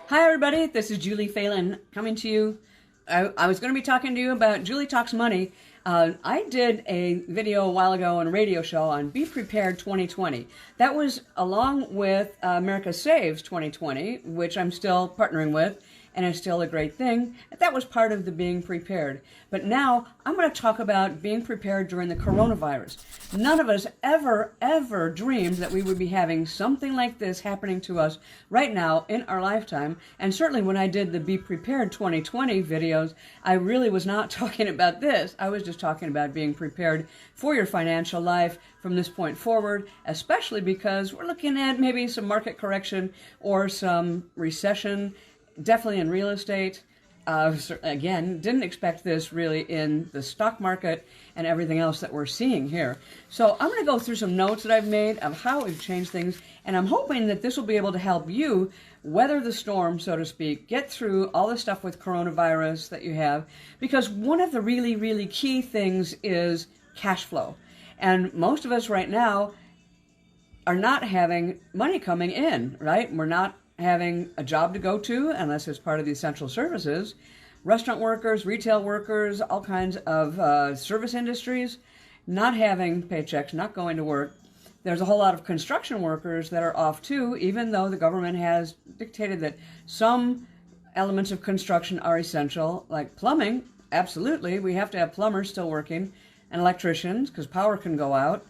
Hi everybody, this is Julie Phelan coming to you. I was going to be talking to you about Julie Talks Money. I did a video a while ago on a radio show on Be Prepared 2020. That was along with America Saves 2020, which I'm still partnering with, and it's still a great thing. That was part of the being prepared. But now I'm going to talk about being prepared during the coronavirus. None of us ever dreamed that we would be having something like this happening to us right now in our lifetime. And certainly when I did the Be Prepared 2020 videos, I really was not talking about this. I was just talking about being prepared for your financial life from this point forward, especially because we're looking at maybe some market correction or some recession. Definitely in real estate. Again, didn't expect this really in the stock market and everything else that we're seeing here. So I'm going to go through some notes that I've made of how we've changed things, and I'm hoping that this will be able to help you weather the storm, so to speak, get through all the stuff with coronavirus that you have, because one of the really key things is cash flow. And most of us right now are not having money coming in, right? We're not having a job to go to unless it's part of the essential services. Restaurant workers, retail workers, all kinds of service industries, not having paychecks, not going to work. There's a whole lot of construction workers that are off too, even though the government has dictated that some elements of construction are essential, like plumbing. Absolutely, we have to have plumbers still working, and electricians, because power can go out.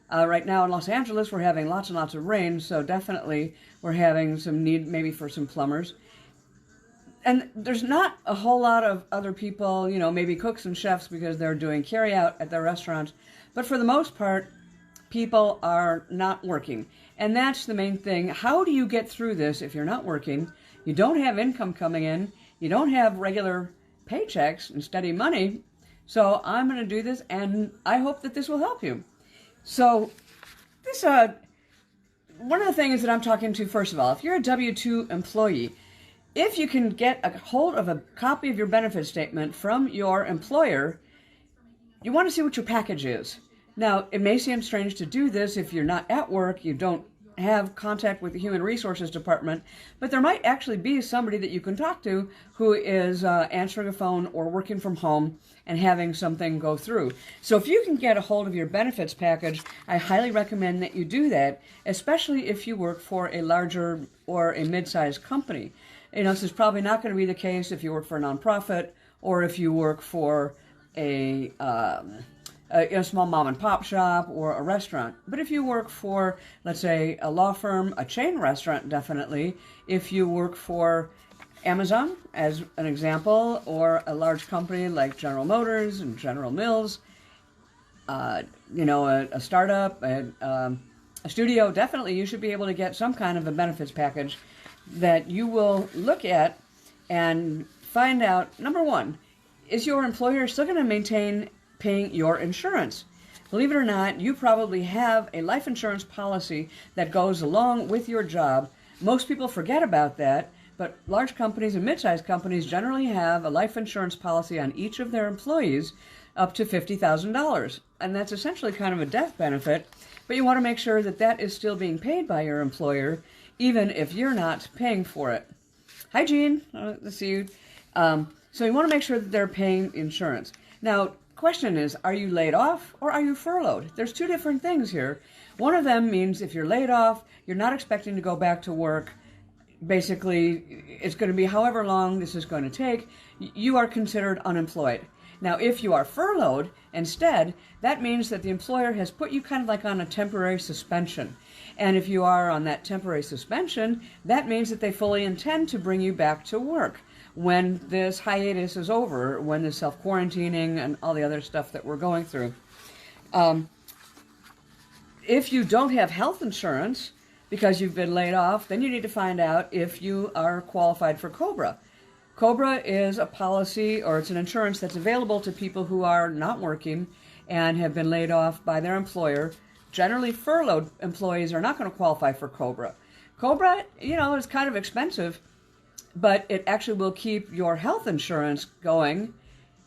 Right now in Los Angeles, we're having lots and lots of rain, so definitely we're having some need maybe for some plumbers. And there's not a whole lot of other people, you know, maybe cooks and chefs because they're doing carry out at their restaurants. But for the most part, people are not working. And that's the main thing. How do you get through this if you're not working? You don't have income coming in. You don't have regular paychecks and steady money. So I'm going to do this, and I hope that this will help you. So this, one of the things that I'm talking to, first of all, if you're a W-2 employee, if you can get a hold of a copy of your benefit statement from your employer, you want to see what your package is. Now, it may seem strange to do this if you're not at work, you don't have contact with the Human Resources Department, but there might actually be somebody that you can talk to who is answering a phone or working from home and having something go through. So if you can get a hold of your benefits package, I highly recommend that you do that, especially if you work for a larger or a mid-sized company. You know, this is probably not going to be the case if you work for a nonprofit or if you work for a small mom and pop shop or a restaurant. But if you work for, let's say, a law firm, a chain restaurant, definitely. If you work for Amazon, as an example, or a large company like General Motors and General Mills, you know, a startup, a studio, definitely you should be able to get some kind of a benefits package that you will look at and find out, number one, is your employer still going to maintain paying your insurance? Believe it or not, you probably have a life insurance policy that goes along with your job. Most people forget about that, but large companies and mid-sized companies generally have a life insurance policy on each of their employees up to $50,000. And that's essentially kind of a death benefit, but you want to make sure that that is still being paid by your employer, even if you're not paying for it. Hi, Jean. Let's see you. So you want to make sure that they're paying insurance. Now, question is, are you laid off or are you furloughed? There's two different things here. One of them means if you're laid off, you're not expecting to go back to work. Basically, it's going to be however long this is going to take. You are considered unemployed. Now, if you are furloughed instead, that means that the employer has put you kind of like on a temporary suspension. And if you are on that temporary suspension, that means that they fully intend to bring you back to work when this hiatus is over, when the self-quarantining and all the other stuff that we're going through. If you don't have health insurance because you've been laid off, then you need to find out if you are qualified for COBRA. COBRA is a policy, or it's an insurance that's available to people who are not working and have been laid off by their employer. Generally, furloughed employees are not going to qualify for COBRA. COBRA, you know, is kind of expensive, but it actually will keep your health insurance going,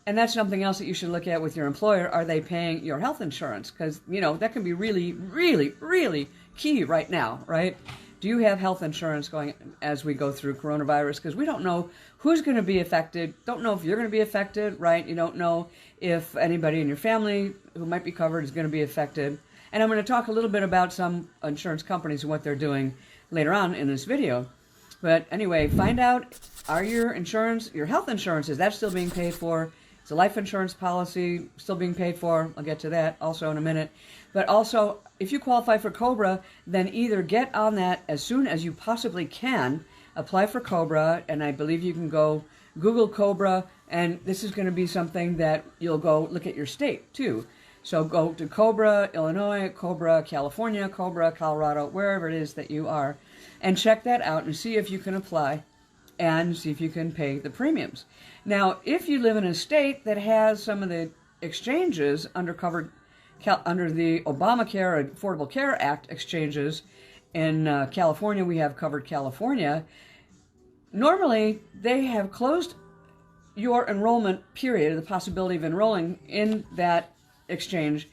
and that's something else that you should look at with your employer. Are they paying your health insurance? Because, you know, that can be really key right now, right? do you have health insurance going as we go through coronavirus? Because we don't know who's going to be affected. Don't know if you're going to be affected, right? You don't know if anybody in your family who might be covered is going to be affected. And I'm going to talk a little bit about some insurance companies and what they're doing later on in this video. But anyway, find out, are your health insurance, is that still being paid for? Is a life insurance policy still being paid for? I'll get to that also in a minute. But also, if you qualify for COBRA, then either get on that as soon as you possibly can, apply for COBRA, and I believe you can go Google COBRA, and this is going to be something that you'll go look at your state too. So go to COBRA, Illinois, COBRA, California, COBRA, Colorado, wherever it is that you are, and check that out and see if you can apply and see if you can pay the premiums. Now, if you live in a state that has some of the exchanges under the Obamacare Affordable Care Act exchanges, in California we have Covered California, normally they have closed your enrollment period, the possibility of enrolling in that exchange,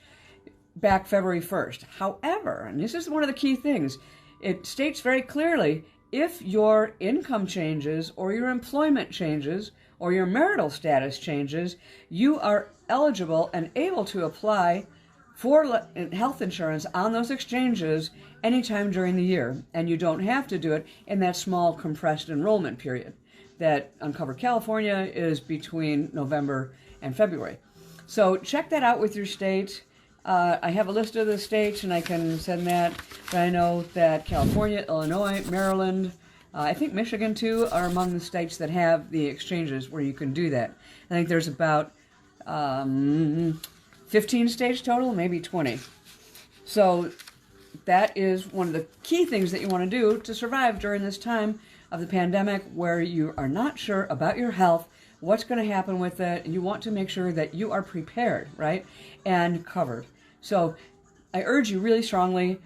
back February 1st. However, and this is one of the key things, it states very clearly, if your income changes or your employment changes or your marital status changes, you are eligible and able to apply for health insurance on those exchanges anytime during the year. And you don't have to do it in that small compressed enrollment period that Uncovered California is between November and February. So check that out with your state. I have a list of the states, and I can send that. But I know that California, Illinois, Maryland, I think Michigan too, are among the states that have the exchanges where you can do that. I think there's about 15 states total, maybe 20. So that is one of the key things that you want to do to survive during this time of the pandemic, where you are not sure about your health, what's going to happen with it, and you want to make sure that you are prepared, right, and covered. So I urge you really strongly,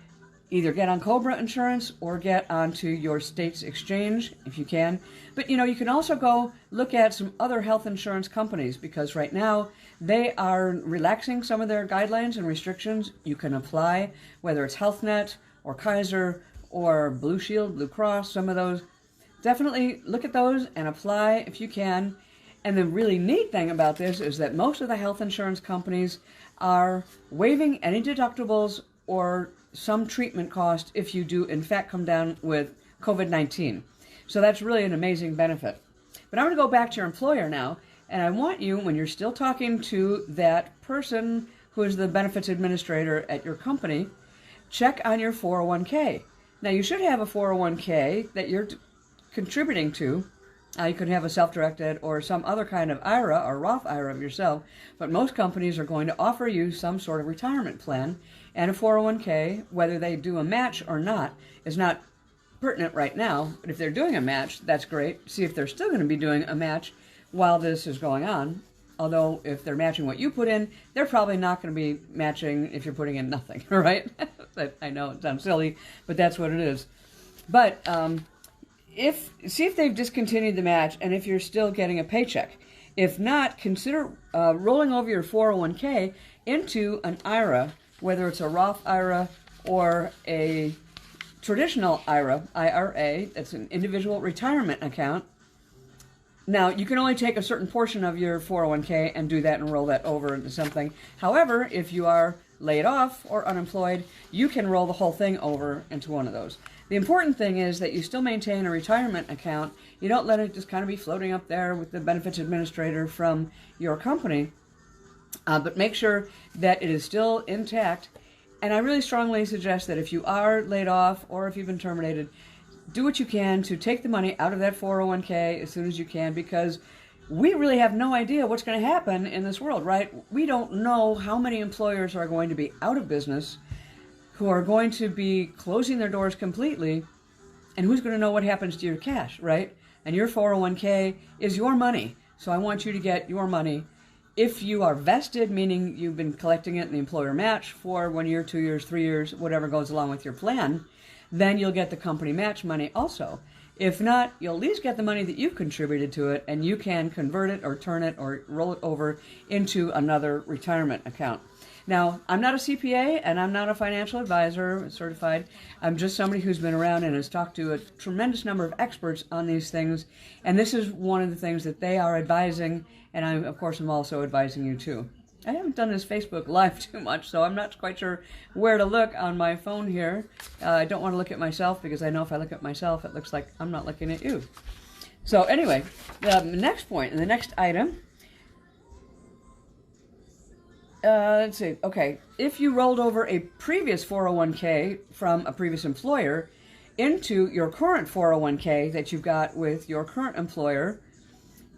either get on COBRA insurance or get onto your state's exchange if you can. But you can also go look at some other health insurance companies, because right now they are relaxing some of their guidelines and restrictions. You can apply, whether it's HealthNet or Kaiser or Blue Shield, Blue Cross, some of those. Definitely look at those and apply if you can. And the really neat thing about this is that most of the health insurance companies are waiving any deductibles or some treatment cost if you do in fact come down with COVID-19. So that's really an amazing benefit. But I'm going to go back to your employer now, and I want you, when you're still talking to that person who is the benefits administrator at your company, check on your 401k. Now, you should have a 401k that you're contributing to. You could have a self-directed or some other kind of IRA or Roth IRA of yourself, but most companies are going to offer you some sort of retirement plan, and a 401k, whether they do a match or not, is not pertinent right now. But if they're doing a match, that's great. See if they're still going to be doing a match while this is going on. Although if they're matching what you put in, they're probably not going to be matching if you're putting in nothing, right? I know it sounds silly, but that's what it is. But see if they've discontinued the match and if you're still getting a paycheck. If not, consider rolling over your 401k into an IRA, whether it's a Roth IRA or a traditional IRA, that's an individual retirement account. Now, you can only take a certain portion of your 401k and do that and roll that over into something. However, if you are laid off or unemployed, you can roll the whole thing over into one of those. The important thing is that you still maintain a retirement account. You don't let it just kind of be floating up there with the benefits administrator from your company, but make sure that it is still intact. And I really strongly suggest that if you are laid off or if you've been terminated, do what you can to take the money out of that 401k as soon as you can, because we really have no idea what's going to happen in this world, right? We don't know how many employers are going to be out of business, who are going to be closing their doors completely, and who's going to know what happens to your cash, right? And your 401k is your money, so I want you to get your money. If you are vested, meaning you've been collecting it in the employer match for 1 year, 2 years, 3 years, whatever goes along with your plan, then you'll get the company match money also. If not, you'll at least get the money that you've contributed to it, and you can convert it or turn it or roll it over into another retirement account. Now, I'm not a CPA and I'm not a financial advisor certified. I'm just somebody who's been around and has talked to a tremendous number of experts on these things. And this is one of the things that they are advising. And I, of course, am also advising you too. I haven't done this Facebook Live too much, so I'm not quite sure where to look on my phone here. I don't want to look at myself because I know if I look at myself, it looks like I'm not looking at you. So anyway, the next point, the next item, let's see, okay, if you rolled over a previous 401k from a previous employer into your current 401k that you've got with your current employer,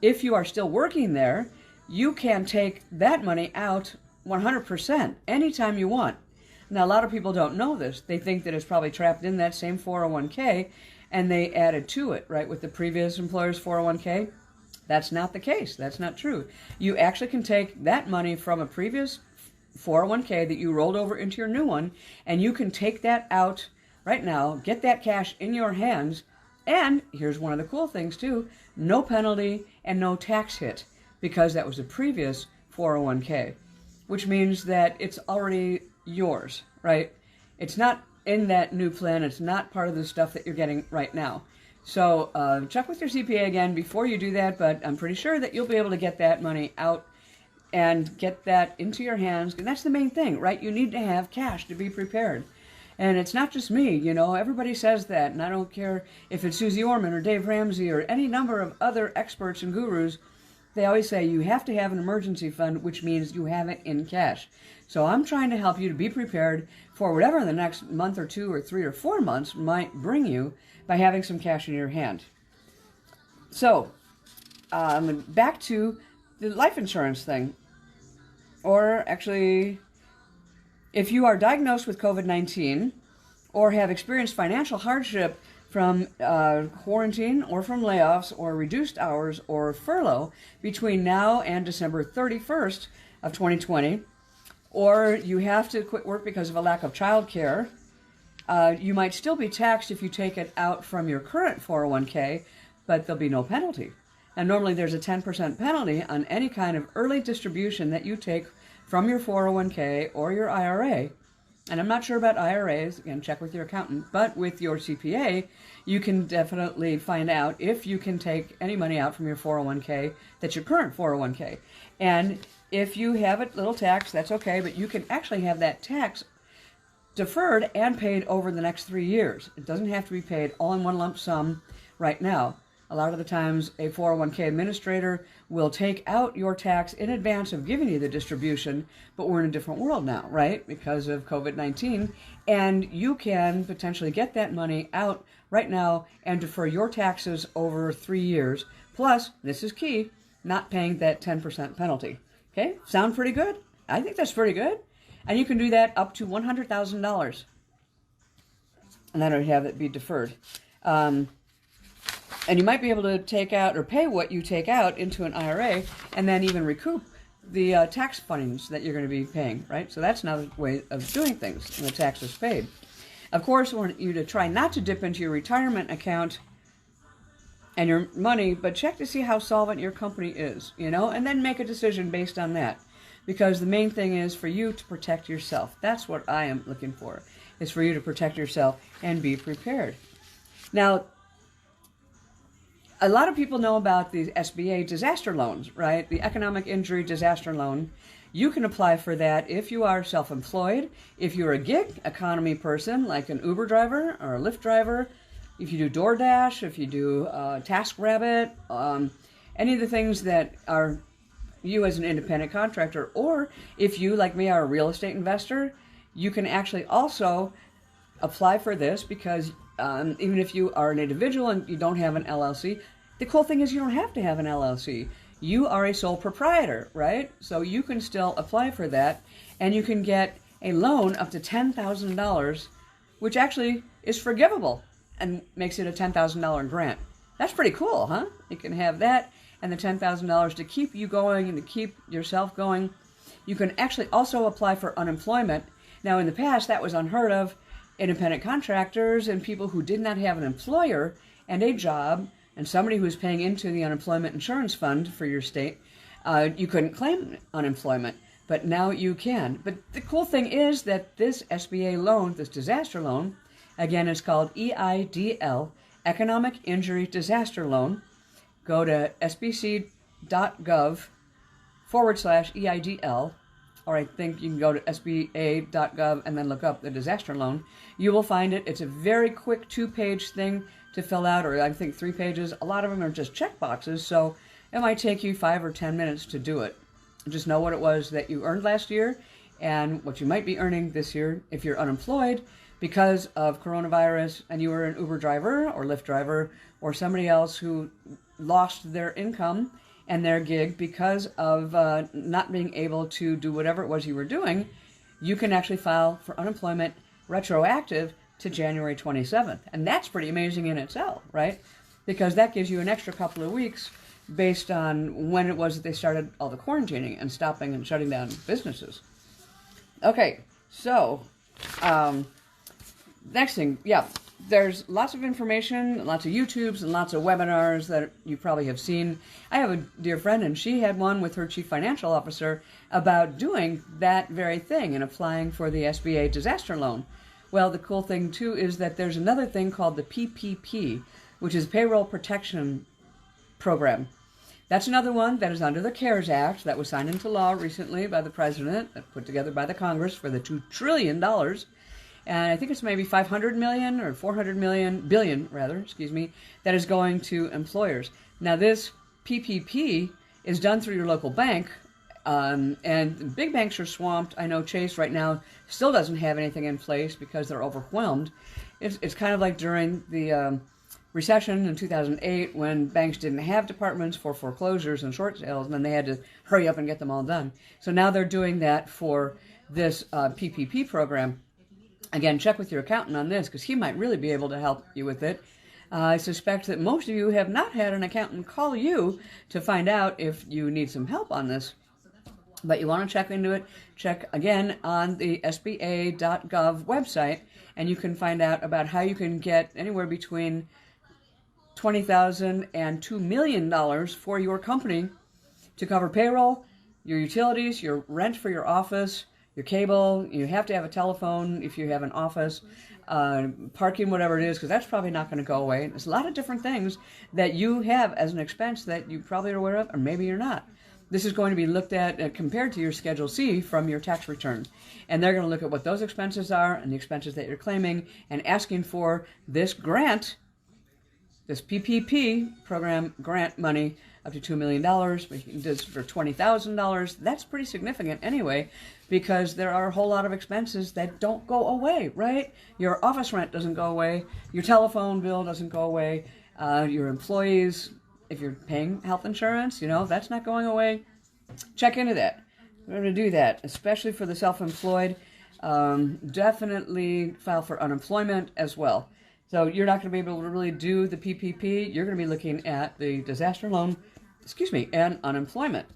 if you are still working there, you can take that money out 100% anytime you want. Now, a lot of people don't know this. They think that it's probably trapped in that same 401k, and they added to it, right, with the previous employer's 401k. That's not the case. That's not true. You actually can take that money from a previous 401k that you rolled over into your new one, and you can take that out right now, get that cash in your hands, and here's one of the cool things too, no penalty and no tax hit, because that was a previous 401k, which means that it's already yours, right? It's not in that new plan. It's not part of the stuff that you're getting right now. So check with your CPA again before you do that, but I'm pretty sure that you'll be able to get that money out and get that into your hands. And that's the main thing, right? You need to have cash to be prepared. And it's not just me, you know, everybody says that, and I don't care if it's Susie Orman or Dave Ramsey or any number of other experts and gurus. They always say you have to have an emergency fund, which means you have it in cash. So I'm trying to help you to be prepared for whatever the next month or 2 or 3 or 4 months might bring you by having some cash in your hand. So back to the life insurance thing. Or actually, if you are diagnosed with COVID-19 or have experienced financial hardship from quarantine or from layoffs or reduced hours or furlough between now and December 31st of 2020, or you have to quit work because of a lack of child care, you might still be taxed if you take it out from your current 401k, but there'll be no penalty. And normally there's a 10% penalty on any kind of early distribution that you take from your 401k or your IRA. And I'm not sure about IRAs, again, check with your accountant, but with your CPA, you can definitely find out if you can take any money out from your 401k that's your current 401k. And if you have a little tax, that's okay, but you can actually have that tax deferred and paid over the next 3 years. It doesn't have to be paid all in one lump sum right now. A lot of the times, a 401k administrator will take out your tax in advance of giving you the distribution, but we're in a different world now, right, because of COVID-19, and you can potentially get that money out right now and defer your taxes over 3 years, plus, this is key, not paying that 10% penalty. Okay, sound pretty good? I think that's pretty good. And you can do that up to $100,000, and then I'd have it be deferred. And you might be able to take out or pay what you take out into an IRA and then even recoup the tax fundings that you're going to be paying, right? So that's another way of doing things when the tax is paid. Of course, I want you to try not to dip into your retirement account and your money, but check to see how solvent your company is, you know, and then make a decision based on that. Because the main thing is for you to protect yourself. That's what I am looking for, is for you to protect yourself and be prepared. Now, a lot of people know about the SBA disaster loans, right? The Economic Injury Disaster Loan. You can apply for that if you are self-employed, if you're a gig economy person, like an Uber driver or a Lyft driver, if you do DoorDash, if you do TaskRabbit, any of the things that are you as an independent contractor, or if you, like me, are a real estate investor, you can actually also apply for this because even if you are an individual and you don't have an LLC, the cool thing is you don't have to have an LLC. You are a sole proprietor, right? So you can still apply for that, and you can get a loan up to $10,000, which actually is forgivable and makes it a $10,000 grant. That's pretty cool, huh? You can have that and the $10,000 to keep you going and to keep yourself going. You can actually also apply for unemployment. Now, in the past, that was unheard of. Independent contractors and people who did not have an employer and a job and somebody who was paying into the unemployment insurance fund for your state, you couldn't claim unemployment. but now you can. But the cool thing is that this SBA loan, this disaster loan, again, it's called EIDL, Economic Injury Disaster Loan. Go to sbc.gov/EIDL, or I think you can go to sba.gov and then look up the disaster loan. You will find it. It's a very quick 2-page thing to fill out, or I think 3 pages. A lot of them are just check boxes, so it might take you 5 or 10 minutes to do it. Just know what it was that you earned last year and what you might be earning this year if you're unemployed because of coronavirus and you were an Uber driver or Lyft driver or somebody else who lost their income and their gig because of not being able to do whatever it was you were doing. You can actually file for unemployment retroactive to January 27th. And that's pretty amazing in itself, right? Because that gives you an extra couple of weeks based on when it was that they started all the quarantining and stopping and shutting down businesses. Okay, so next thing, yeah, there's lots of information, lots of YouTubes and lots of webinars that you probably have seen. I have a dear friend, and she had one with her chief financial officer about doing that very thing and applying for the SBA disaster loan. Well, the cool thing, too, is that there's another thing called the PPP, which is Payroll Protection Program. That's another one that is under the CARES Act that was signed into law recently by the president, put together by the Congress for the $2 trillion. And I think it's maybe 500 million or 400 billion, that is going to employers. Now, this PPP is done through your local bank, and big banks are swamped. I know Chase right now still doesn't have anything in place because they're overwhelmed. It's kind of like during the recession in 2008 when banks didn't have departments for foreclosures and short sales, and then they had to hurry up and get them all done. So now they're doing that for this PPP program. Again, check with your accountant on this because he might really be able to help you with it. I suspect that most of you have not had an accountant call you to find out if you need some help on this. But you want to check into it. Check again on the SBA.gov website, and you can find out about how you can get anywhere between $20,000 and $2 million for your company to cover payroll, your utilities, your rent for your office, your cable. You have to have a telephone if you have an office, parking, whatever it is, because that's probably not going to go away. There's a lot of different things that you have as an expense that you probably are aware of, or maybe you're not. This is going to be looked at compared to your Schedule C from your tax return. And they're going to look at what those expenses are and the expenses that you're claiming and asking for this grant, this PPP program grant money up to $2 million, this for $20,000. That's pretty significant anyway, because there are a whole lot of expenses that don't go away, right? Your office rent doesn't go away. Your telephone bill doesn't go away. Your employees, if you're paying health insurance, that's not going away. Check into that. We're going to do that, especially for the self-employed. Definitely file for unemployment as well. So you're not going to be able to really do the PPP. You're going to be looking at the disaster loan, and unemployment.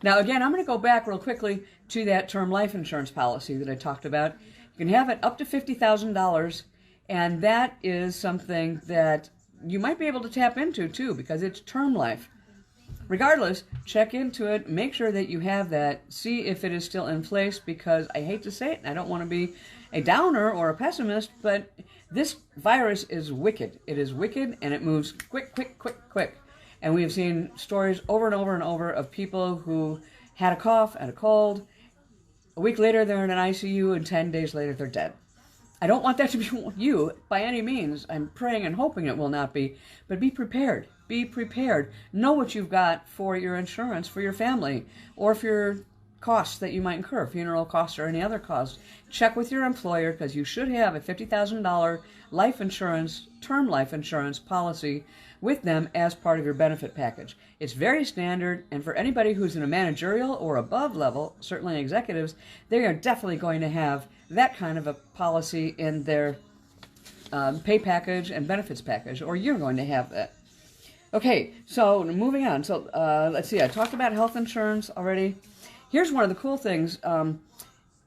Now, again, I'm going to go back real quickly to that term life insurance policy that I talked about. You can have it up to $50,000, and that is something that you might be able to tap into, too, because it's term life. Regardless, check into it. Make sure that you have that. See if it is still in place, because I hate to say it, and I don't want to be a downer or a pessimist, but this virus is wicked. It is wicked, and it moves quick, quick, quick, quick. And we have seen stories over and over and over of people who had a cough and a cold. A week later, they're in an ICU, and 10 days later, they're dead. I don't want that to be you by any means. I'm praying and hoping it will not be. But be prepared. Be prepared. Know what you've got for your insurance, for your family, or for your costs that you might incur, funeral costs or any other costs. Check with your employer, because you should have a $50,000 life insurance, term life insurance policy with them as part of your benefit package. It's very standard, and for anybody who's in a managerial or above level, certainly executives, they are definitely going to have that kind of a policy in their pay package and benefits package, or you're going to have that. Okay, so moving on. So let's see, I talked about health insurance already. Here's one of the cool things.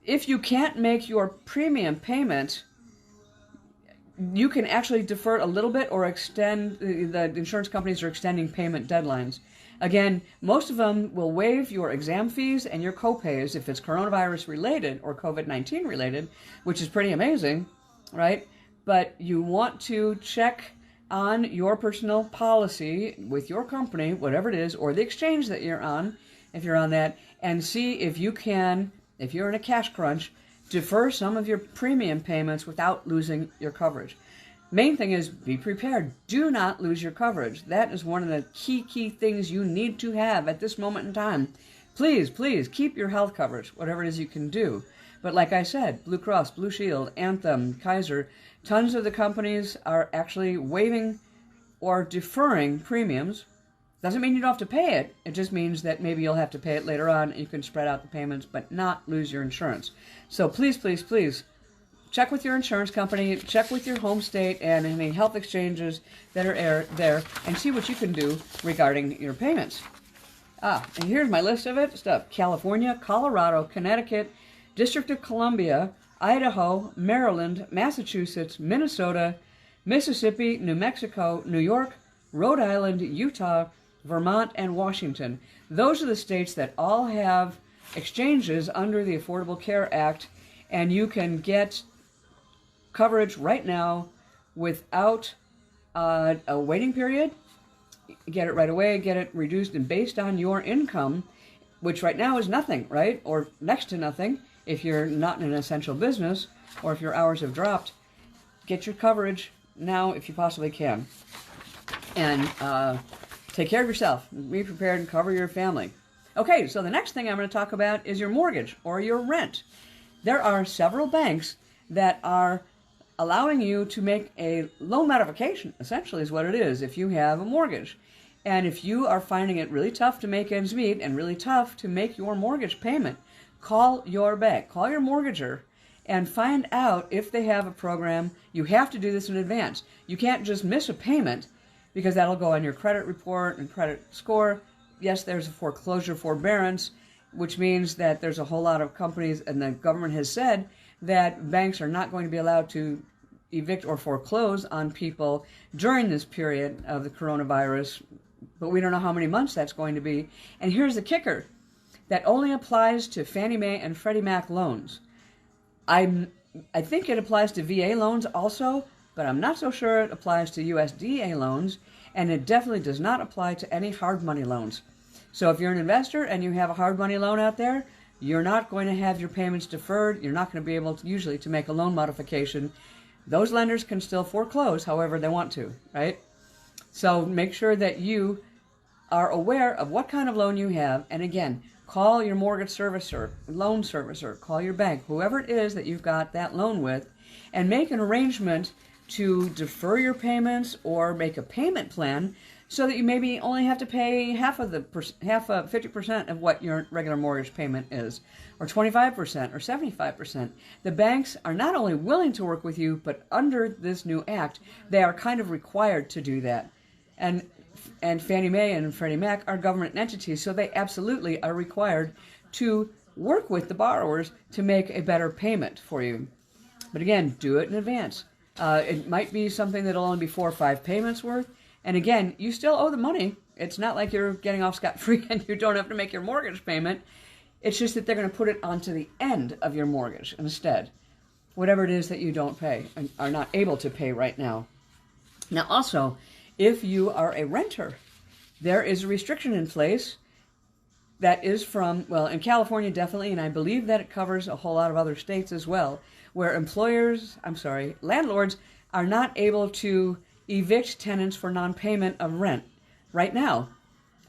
If you can't make your premium payment, you can actually defer a little bit or extend. The insurance companies are extending payment deadlines. Again, most of them will waive your exam fees and your copays if it's coronavirus related or COVID-19 related, which is pretty amazing, right? But you want to check on your personal policy with your company, whatever it is, or the exchange that you're on, if you're on that, and see if you can, if you're in a cash crunch, defer some of your premium payments without losing your coverage. Main thing is be prepared. Do not lose your coverage. That is one of the key things you need to have at this moment in time. Please, please keep your health coverage, whatever it is you can do. But like I said, Blue Cross, Blue Shield, Anthem, Kaiser, tons of the companies are actually waiving or deferring premiums. Doesn't mean you don't have to pay it. It just means that maybe you'll have to pay it later on and you can spread out the payments but not lose your insurance. So please, please, please, check with your insurance company, check with your home state and any health exchanges that are there and see what you can do regarding your payments. And here's my list of it. Stuff: California, Colorado, Connecticut, District of Columbia, Idaho, Maryland, Massachusetts, Minnesota, Mississippi, New Mexico, New York, Rhode Island, Utah, Vermont, and Washington. Those are the states that all have exchanges under the Affordable Care Act, and you can get coverage right now without a waiting period. Get it right away, get it reduced, and based on your income, which right now is nothing, right? Or next to nothing if you're not in an essential business or if your hours have dropped. Get your coverage now if you possibly can. And take care of yourself. Be prepared and cover your family. Okay, so the next thing I'm going to talk about is your mortgage or your rent. There are several banks that are allowing you to make a loan modification, essentially is what it is, if you have a mortgage. And if you are finding it really tough to make ends meet and really tough to make your mortgage payment, call your bank, call your mortgager, and find out if they have a program. You have to do this in advance. You can't just miss a payment because that'll go on your credit report and credit score. Yes, there's a foreclosure forbearance, which means that there's a whole lot of companies, and the government has said that banks are not going to be allowed to evict or foreclose on people during this period of the coronavirus, but we don't know how many months that's going to be. And here's the kicker: that only applies to Fannie Mae and Freddie Mac loans. I think it applies to VA loans also, but I'm not so sure it applies to USDA loans, and it definitely does not apply to any hard money loans. So if you're an investor and you have a hard money loan out there, you're not going to have your payments deferred. You're not going to be able to, usually, to make a loan modification. Those lenders can still foreclose however they want to, right? So make sure that you are aware of what kind of loan you have. And again, call your mortgage servicer, loan servicer, call your bank, whoever it is that you've got that loan with, and make an arrangement to defer your payments or make a payment plan so that you maybe only have to pay half of 50% of what your regular mortgage payment is, or 25% or 75%. The banks are not only willing to work with you, but under this new act, they are kind of required to do that. And Fannie Mae and Freddie Mac are government entities, so they absolutely are required to work with the borrowers to make a better payment for you. But again, do it in advance. It might be something that'll only be 4 or 5 payments worth. And again, you still owe the money. It's not like you're getting off scot-free and you don't have to make your mortgage payment. It's just that they're going to put it onto the end of your mortgage instead. Whatever it is that you don't pay and are not able to pay right now. Now also, if you are a renter, there is a restriction in place that is from, well, in California definitely, and I believe that it covers a whole lot of other states as well, where landlords are not able to evict tenants for non-payment of rent right now.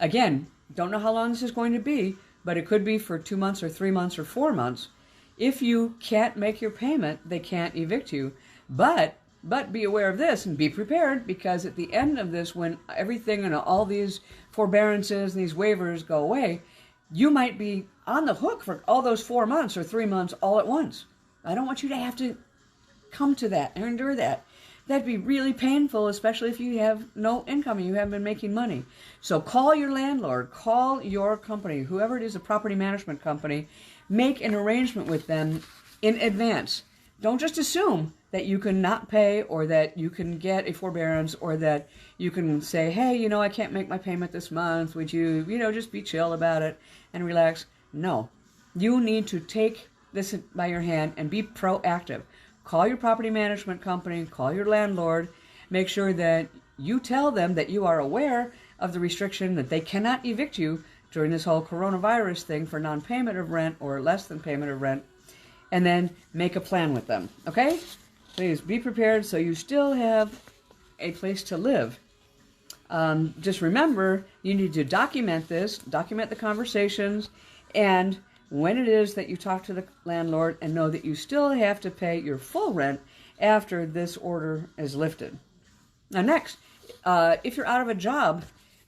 Again, don't know how long this is going to be, but it could be for 2 months or 3 months or 4 months. If you can't make your payment, they can't evict you. But be aware of this and be prepared, because at the end of this, when everything and all these forbearances and these waivers go away, you might be on the hook for all those 4 months or 3 months all at once. I don't want you to have to come to that or endure that. That'd be really painful, especially if you have no income and you haven't been making money. So call your landlord, call your company, whoever it is, a property management company, make an arrangement with them in advance. don't just assume that you can not pay, or that you can get a forbearance, or that you can say, hey, you know, I can't make my payment this month. Would you, you know, just be chill about it and relax? No. You need to take this by your hand and be proactive. Call your property management company, call your landlord, make sure that you tell them that you are aware of the restriction that they cannot evict you during this whole coronavirus thing for non-payment of rent or less than payment of rent, and then make a plan with them, okay? Please be prepared so you still have a place to live. Just remember, you need to document this, document the conversations, and when it is that you talk to the landlord, and know that you still have to pay your full rent after this order is lifted. Now next, if you're out of a job,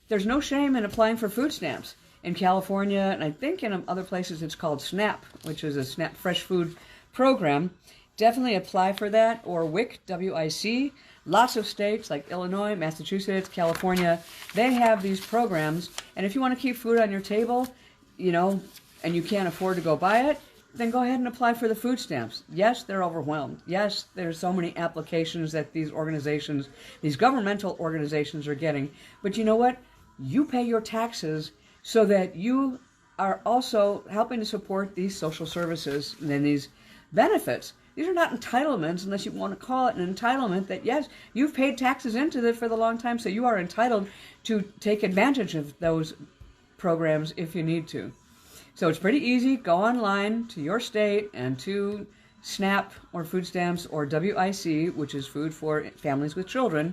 there's no shame in applying for food stamps. In California, and I think in other places it's called SNAP, which is a SNAP Fresh Food Program. Definitely apply for that, or WIC, W-I-C. Lots of states like Illinois, Massachusetts, California, they have these programs. And if you want to keep food on your table, you know, and you can't afford to go buy it, then go ahead and apply for the food stamps. Yes, they're overwhelmed. Yes, there's so many applications that these organizations, these governmental organizations are getting. But you know what? You pay your taxes so that you are also helping to support these social services and then these benefits. These are not entitlements, unless you want to call it an entitlement, that yes, you've paid taxes into it for the long time, so you are entitled to take advantage of those programs if you need to. So it's pretty easy. Go online to your state and to SNAP or food stamps or WIC, which is food for families with children,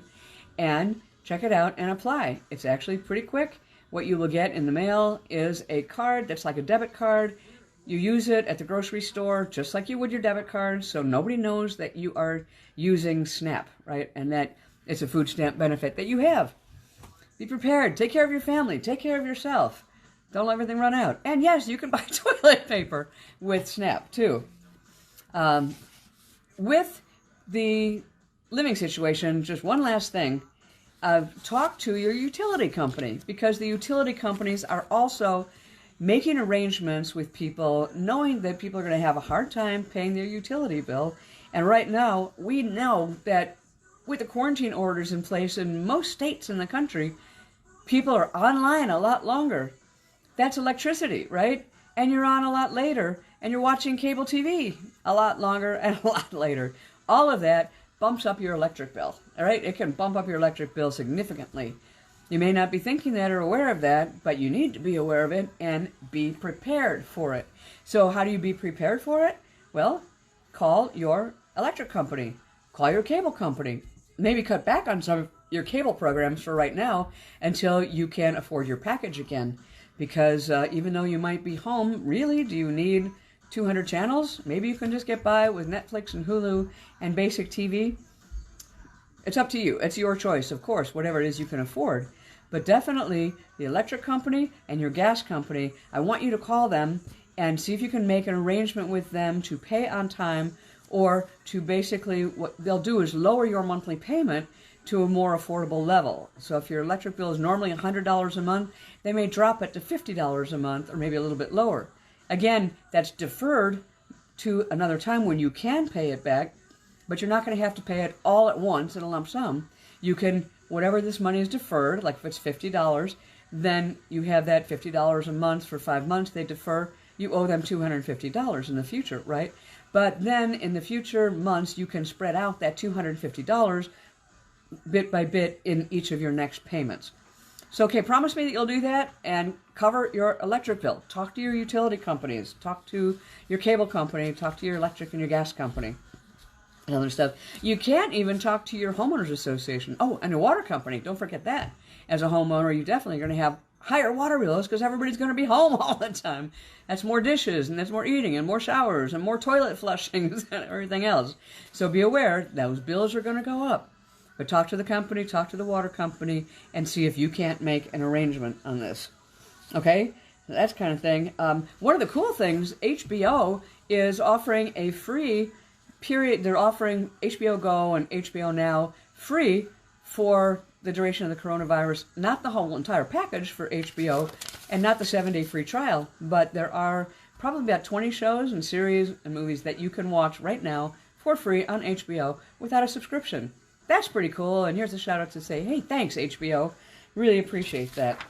and check it out and apply. It's actually pretty quick. What you will get in the mail is a card that's like a debit card. You use it at the grocery store just like you would your debit card, so nobody knows that you are using SNAP, right? And that it's a food stamp benefit that you have. Be prepared. Take care of your family. Take care of yourself. Don't let everything run out. And yes, you can buy toilet paper with SNAP too. With the living situation, just one last thing. Talk to your utility company, because the utility companies are also making arrangements with people, knowing that people are going to have a hard time paying their utility bill. And right now, we know that with the quarantine orders in place in most states in the country, people are online a lot longer. That's electricity, right? And you're on a lot later, and you're watching cable TV a lot longer and a lot later. All of that bumps up your electric bill, all right? It can bump up your electric bill significantly. You may not be thinking that or aware of that, but you need to be aware of it and be prepared for it. So how do you be prepared for it? Well, call your electric company. Call your cable company. Maybe cut back on some of your cable programs for right now until you can afford your package again. Because even though you might be home, really, do you need 200 channels? Maybe you can just get by with Netflix and Hulu and basic TV. It's up to you. It's your choice, of course, whatever it is you can afford. But definitely the electric company and your gas company, I want you to call them and see if you can make an arrangement with them to pay on time, or to basically, what they'll do is lower your monthly payment to a more affordable level. So if your electric bill is normally $100 a month, they may drop it to $50 a month, or maybe a little bit lower. Again, that's deferred to another time when you can pay it back, but you're not going to have to pay it all at once in a lump sum. You can, whatever this money is deferred, like if it's $50, then you have that $50 a month for 5 months. They defer. You owe them $250 in the future, right? But then in the future months, you can spread out that $250 bit by bit in each of your next payments. So, okay, promise me that you'll do that and cover your electric bill. Talk to your utility companies. Talk to your cable company. Talk to your electric and your gas company and other stuff. You can't even talk to your homeowners association. Oh, and a water company. Don't forget that. As a homeowner, you're definitely going to have higher water bills because everybody's going to be home all the time. That's more dishes, and that's more eating, and more showers, and more toilet flushings, and everything else. So be aware, those bills are going to go up. But talk to the company, talk to the water company, and see if you can't make an arrangement on this. Okay? That kind of thing. One of the cool things, HBO is offering a free period. They're offering HBO Go and HBO Now free for the duration of the coronavirus. Not the whole entire package for HBO, and not the 7-day free trial, but there are probably about 20 shows and series and movies that you can watch right now for free on HBO without a subscription. That's pretty cool, and here's a shout out to say, hey, thanks HBO. Really appreciate that.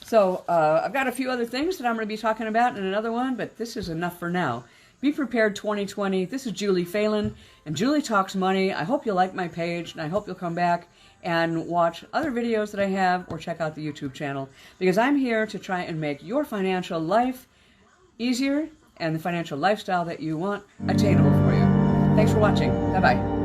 So I've got a few other things that I'm going to be talking about in another one, but this is enough for now. Be Prepared 2020. This is Julie Phelan, and Julie Talks Money. I hope you like my page, and I hope you'll come back and watch other videos that I have or check out the YouTube channel, because I'm here to try and make your financial life easier and the financial lifestyle that you want attainable for you. Thanks for watching. Bye-bye.